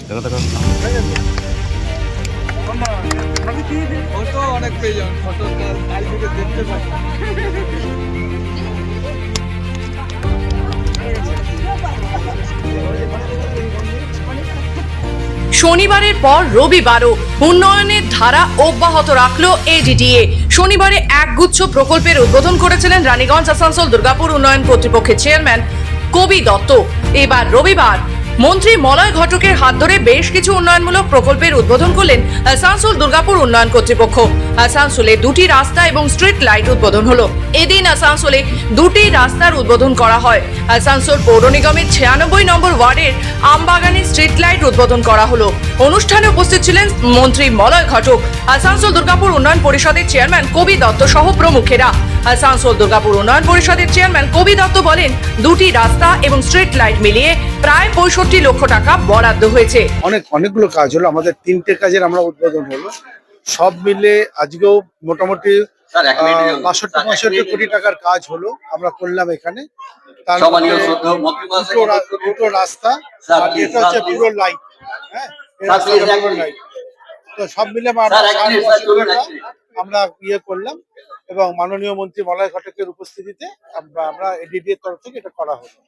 দেখো দেখো ফটো অনেক পেয়ে যাবেন, ফটো কাল থেকে দেখতে পাচ্ছি। শনিবারের পর রবিবারও উন্নয়নের ধারা অব্যাহত রাখলো এডিডিএ। শনিবারে একগুচ্ছ প্রকল্পের উদ্বোধন করেছিলেন রানীগঞ্জ আসানসোল দুর্গাপুর উন্নয়ন কর্তৃপক্ষের চেয়ারম্যান কবি দত্ত। এবার রবিবার মন্ত্রী মলয় ঘটকের হাত ধরে বেশ কিছু উন্নয়নমূলক প্রকল্পের উদ্বোধন করলেন আসানসোল দুর্গাপুর উন্নয়ন কর্তৃপক্ষ। আসানসোলে দুটি রাস্তা এবং স্ট্রিট লাইট উদ্বোধন হলো। এদিন আসানসোলে দুটি রাস্তার উদ্বোধন করা হয়। আসানসোল পৌর নিগমের 96 নম্বর ওয়ার্ডের আমবাগানে স্ট্রিট লাইট উদ্বোধন করা হলো। অনুষ্ঠানে উপস্থিত ছিলেন মন্ত্রী মলয় ঘটক, আসানসোল দুর্গাপুর উন্নয়ন পরিষদের চেয়ারম্যান কবি দত্ত সহ প্রমুখেরা। আসানসোল দুর্গাপুর উন্নয়ন পরিষদের চেয়ারম্যান কবি দত্ত বলেন, দুটি রাস্তা এবং স্ট্রিট লাইট মিলিয়ে প্রায় 65 লক্ষ টাকা বরাদ্দ হয়েছে। অনেকগুলো কাজ হলো, আমাদের 3টে কাজের আমরা উদ্বোধন হলো। সব মিলে আজকেও মোটামুটি 62 কোটি টাকার কাজ হলো, আমরা করলাম এখানে। তার মধ্যে দুটো রাস্তা আর এটা হচ্ছে পুরো লাইট। হ্যাঁ, পুরো লাইট। তো সব মিলে আমরা ইয়ে করলাম এবং মাননীয় মন্ত্রী মলয় ঘটকের উপস্থিতিতে আমরা এডিডি এর তরফ থেকে এটা করা হলো।